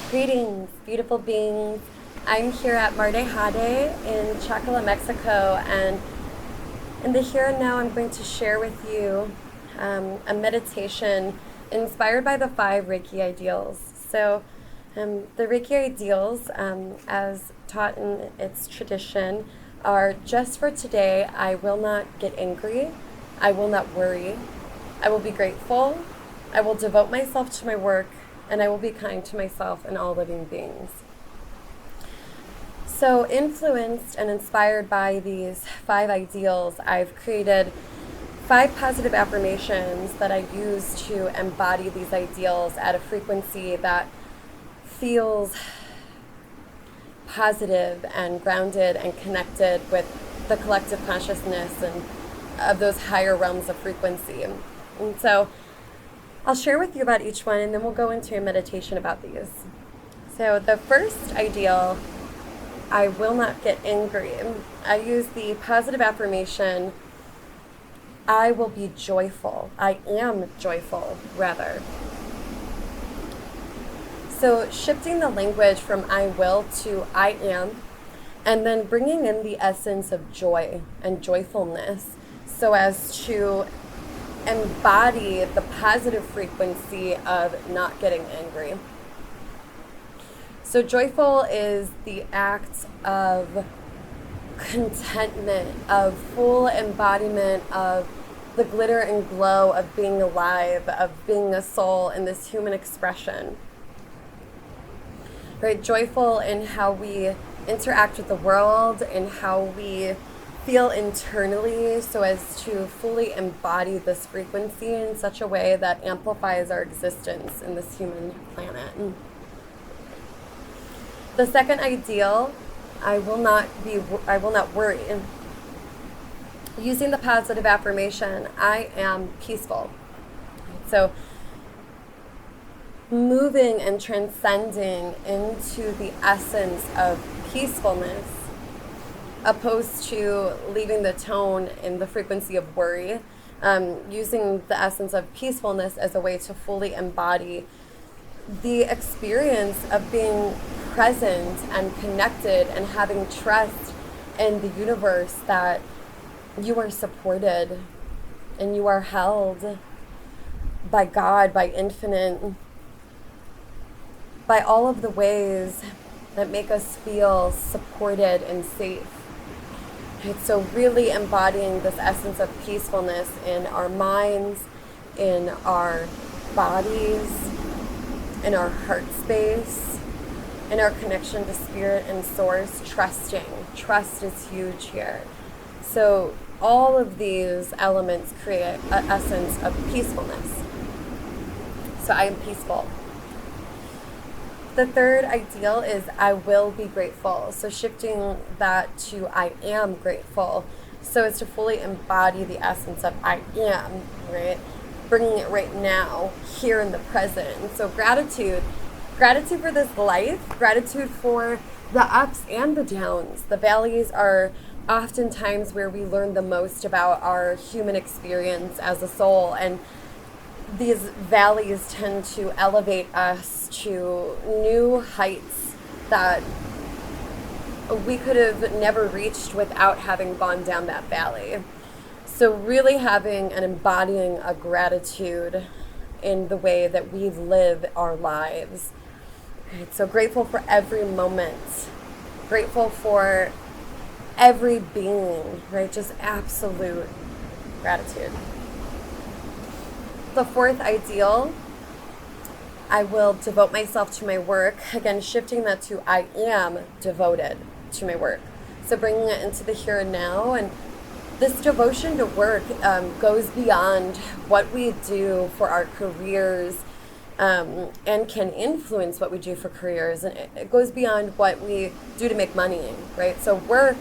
Greetings, beautiful beings. I'm here at Mar de Jade in Chacala, Mexico, and in the here and now, I'm going to share with you a meditation inspired by the Five Reiki Ideals. So, the Reiki Ideals, as taught in its tradition, are just for today. I will not get angry. I will not worry. I will be grateful. I will devote myself to my work, and I will be kind to myself and all living beings. So, influenced and inspired by these five ideals, I've created 5 positive affirmations that I use to embody these ideals at a frequency that feels positive and grounded and connected with the collective consciousness and of those higher realms of frequency. And so I'll share with you about each one, and then we'll go into a meditation about these. So the first ideal, I will not get angry. I use the positive affirmation, I will be joyful. I am joyful, rather. So shifting the language from I will to I am, and then bringing in the essence of joy and joyfulness so as to embody the positive frequency of not getting angry. So joyful is the act of contentment, of full embodiment of the glitter and glow of being alive, of being a soul in this human expression. Right? Joyful in how we interact with the world and how we feel internally so as to fully embody this frequency in such a way that amplifies our existence in this human planet. The second ideal, I will not worry. Using the positive affirmation, I am peaceful. So moving and transcending into the essence of peacefulness, opposed to leaving the tone in the frequency of worry, using the essence of peacefulness as a way to fully embody the experience of being present and connected and having trust in the universe that you are supported and you are held by God, by infinite, by all of the ways that make us feel supported and safe. Right? So really embodying this essence of peacefulness in our minds, in our bodies, in our heart space, in our connection to spirit and source, trusting. Trust is huge here. So all of these elements create an essence of peacefulness. So I am peaceful. The third ideal is I will be grateful. So shifting that to I am grateful so as to fully embody the essence of I am, right? Bringing it right now, here in the present. And so gratitude for this life, gratitude for the ups and the downs. The valleys are oftentimes where we learn the most about our human experience as a soul, and these valleys tend to elevate us to new heights that we could have never reached without having gone down that valley. So really having and embodying a gratitude in the way that we live our lives. Right? So grateful for every moment, grateful for every being, right? Just absolute gratitude. The fourth ideal, I will devote myself to my work. Again, shifting that to I am devoted to my work. So bringing it into the here and now. And this devotion to work goes beyond what we do for our careers and can influence what we do for careers. And it goes beyond what we do to make money, right? So work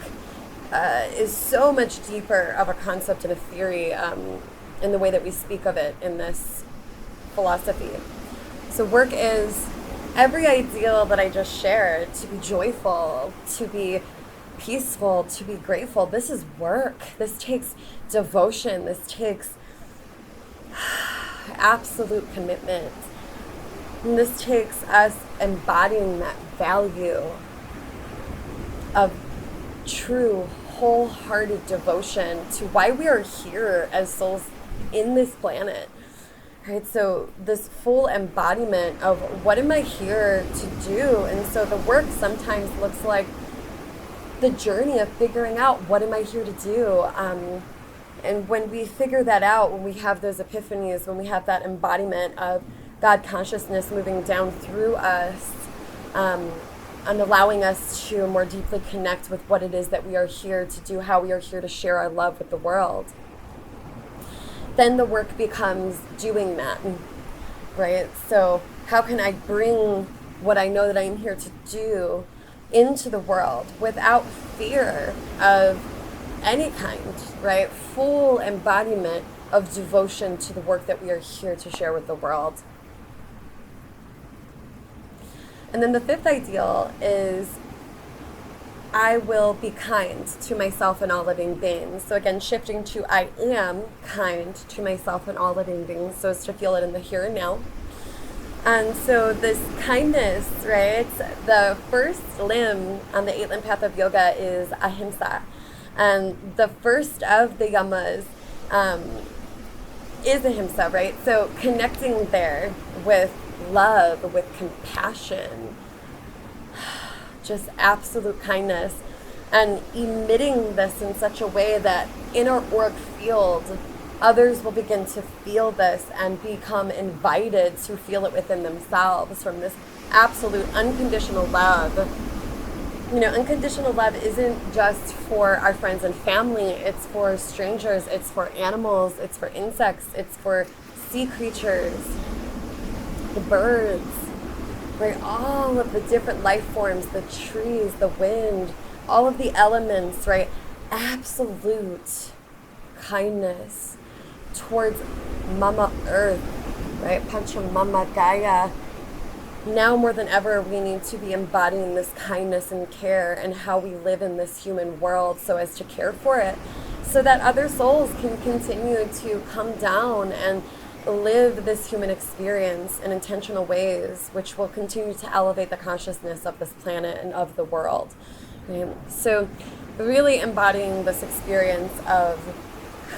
is so much deeper of a concept and a theory in the way that we speak of it in this philosophy. So work is every ideal that I just shared, to be joyful, to be peaceful, to be grateful. This is work. This takes devotion. This takes absolute commitment. And this takes us embodying that value of true, wholehearted devotion to why we are here as souls in this planet. Right? So this full embodiment of what am I here to do? And so the work sometimes looks like the journey of figuring out what am I here to do. And when we figure that out, when we have those epiphanies, when we have that embodiment of God consciousness moving down through us, and allowing us to more deeply connect with what it is that we are here to do, how we are here to share our love with the world, then the work becomes doing that, right? So how can I bring what I know that I'm here to do into the world without fear of any kind, right? Full embodiment of devotion to the work that we are here to share with the world. And then the fifth ideal is I will be kind to myself and all living beings. So again, shifting to I am kind to myself and all living beings, so as to feel it in the here and now. And so this kindness, right, the first limb on the 8-limb path of yoga is ahimsa. And the first of the yamas is ahimsa, right? So connecting there with love, with compassion, just absolute kindness, and emitting this in such a way that in our auric field, others will begin to feel this and become invited to feel it within themselves from this absolute unconditional love. You know, unconditional love isn't just for our friends and family, it's for strangers, it's for animals, it's for insects, it's for sea creatures, the birds, right? All of the different life forms, the trees, the wind, all of the elements, right? Absolute kindness towards Mama Earth, right? Panchamama Gaia. Now more than ever, we need to be embodying this kindness and care and how we live in this human world so as to care for it, so that other souls can continue to come down and live this human experience in intentional ways, which will continue to elevate the consciousness of this planet and of the world. Right? So really embodying this experience of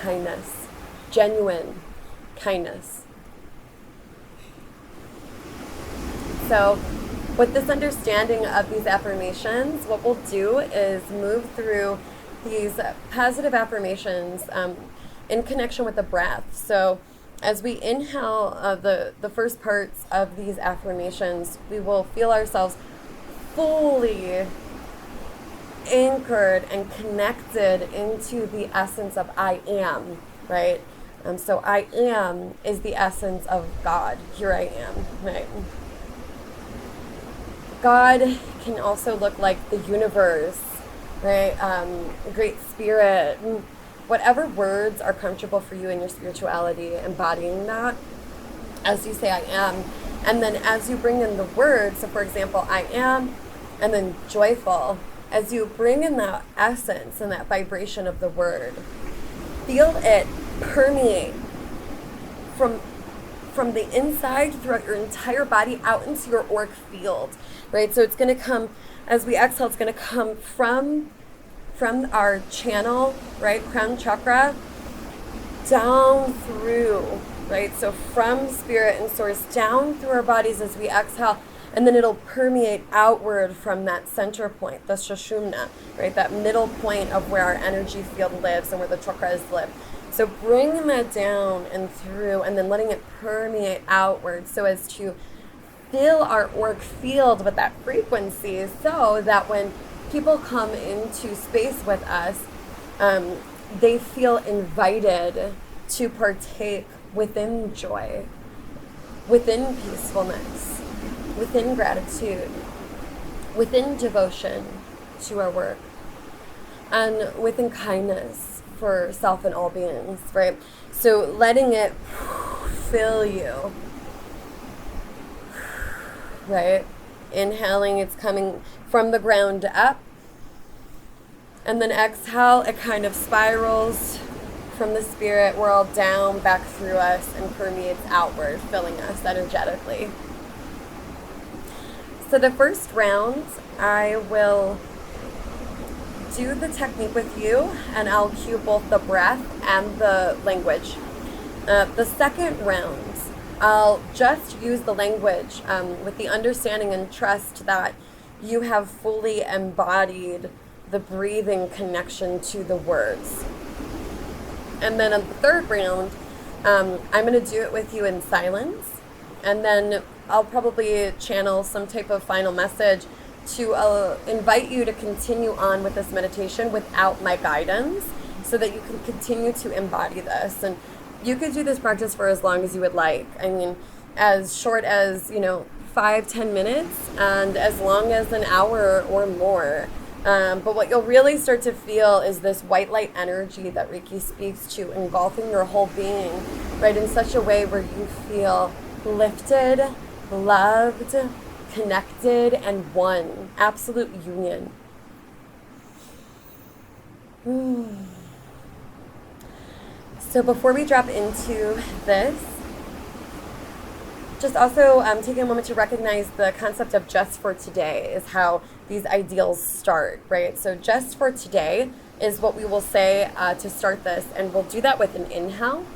kindness, genuine kindness. So with this understanding of these affirmations, what we'll do is move through these positive affirmations in connection with the breath. So as we inhale the first parts of these affirmations, we will feel ourselves fully anchored and connected into the essence of I am, right? So I am is the essence of God. Here I am, right? God can also look like the universe, right? Great spirit, whatever words are comfortable for you in your spirituality, embodying that as you say I am. And then as you bring in the words, so for example, I am, and then joyful, as you bring in that essence and that vibration of the word, feel it permeate from the inside throughout your entire body out into your auric field, right? So it's going to come, as we exhale, it's going to come from our channel, right, crown chakra, down through, right? So from spirit and source down through our bodies as we exhale, and then it'll permeate outward from that center point, the Sushumna, right? That middle point of where our energy field lives and where the chakras live. So bringing that down and through, and then letting it permeate outward so as to fill our auric field with that frequency, so that when people come into space with us, they feel invited to partake within joy, within peacefulness, within gratitude, within devotion to our work, and within kindness for self and all beings, right? So letting it fill you, right? Inhaling, it's coming from the ground up, and then exhale, it kind of spirals from the spirit world down back through us and permeates outward, filling us energetically. So the first round, I will do the technique with you, and I'll cue both the breath and the language. The second round, I'll just use the language with the understanding and trust that you have fully embodied the breathing connection to the words. And then on the third round, I'm going to do it with you in silence, and then I'll probably channel some type of final message to invite you to continue on with this meditation without my guidance so that you can continue to embody this. And you could do this practice for as long as you would like. I mean, as short as, 5-10 minutes, and as long as an hour or more. But what you'll really start to feel is this white light energy that Reiki speaks to, engulfing your whole being, right, in such a way where you feel lifted, loved, connected, and one. Absolute union. So before we drop into this, just also taking a moment to recognize the concept of just for today is how these ideals start, right? So just for today is what we will say to start this, and we'll do that with an inhale.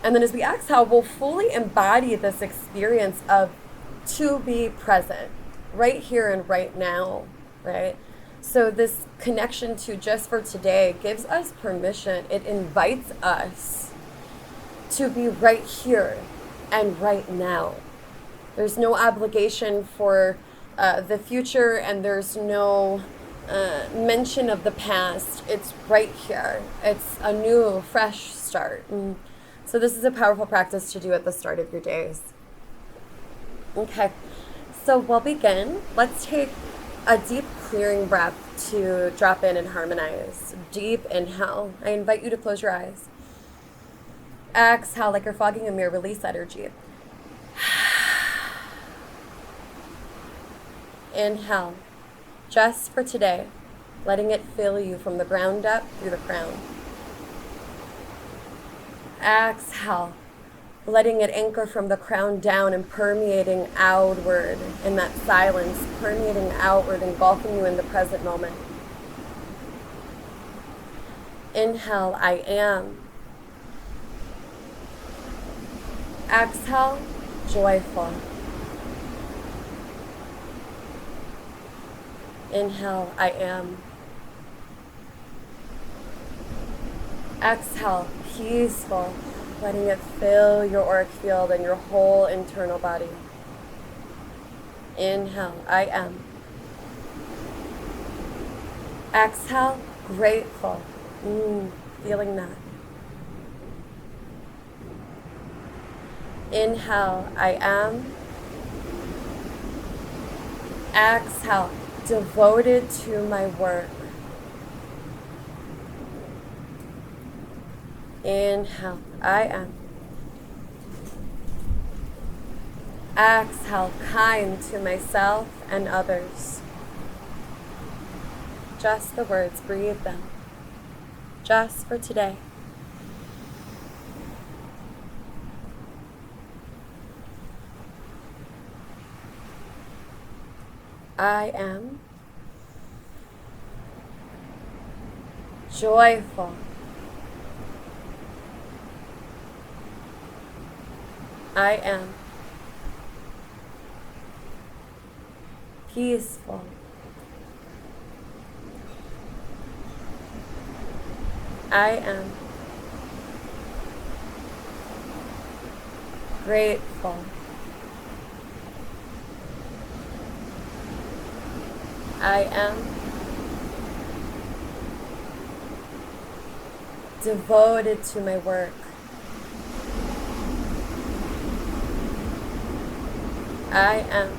And then as we exhale, we'll fully embody this experience of to be present, right here and right now, right? So this connection to just for today gives us permission. It invites us to be right here and right now. There's no obligation for the future, and there's no mention of the past. It's right here. It's a new, fresh start. So this is a powerful practice to do at the start of your days. Okay, so we'll begin. Let's take a deep clearing breath to drop in and harmonize. Deep inhale. I invite you to close your eyes. Exhale like you're fogging a mirror. Release energy. Inhale, just for today, letting it fill you from the ground up through the crown. Exhale, letting it anchor from the crown down and permeating outward in that silence, permeating outward, engulfing you in the present moment. Inhale, I am. Exhale, joyful. Inhale, I am. Exhale, peaceful, letting it fill your auric field and your whole internal body. Inhale, I am. Exhale, grateful. Feeling that. Inhale, I am. Exhale, devoted to my work. Inhale, I am. Exhale, kind to myself and others. Just the words, breathe them. Just for today. I am joyful. I am peaceful. I am grateful. I am devoted to my work. I am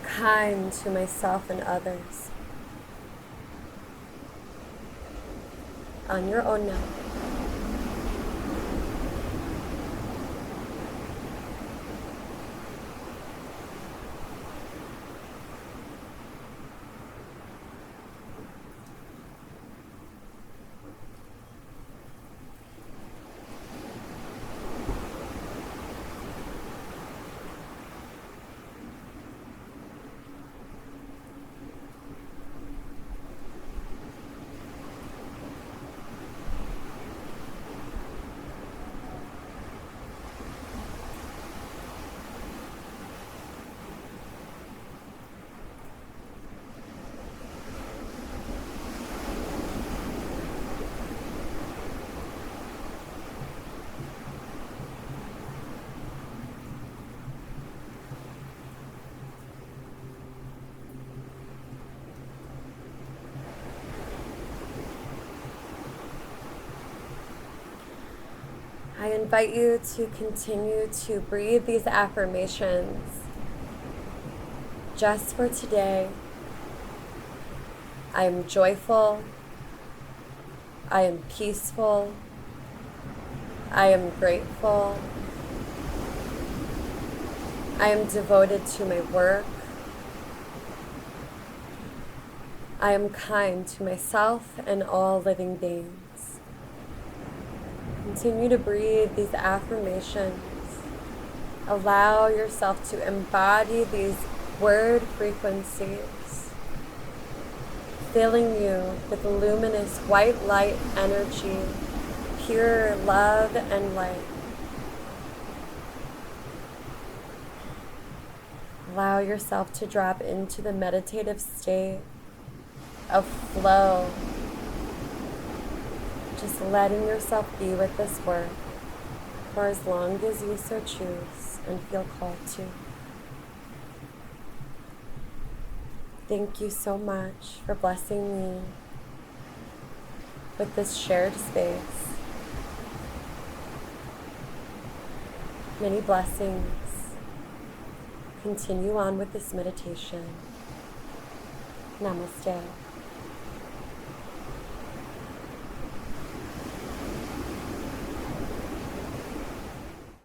kind to myself and others. On your own now. invite you to continue to breathe these affirmations just for today. I am joyful. I am peaceful. I am grateful. I am devoted to my work. I am kind to myself and all living beings. Continue to breathe these affirmations. Allow yourself to embody these word frequencies, filling you with luminous white light energy, pure love and light. Allow yourself to drop into the meditative state of flow, just letting yourself be with this work for as long as you so choose and feel called to. Thank you so much for blessing me with this shared space. Many blessings. Continue on with this meditation. Namaste.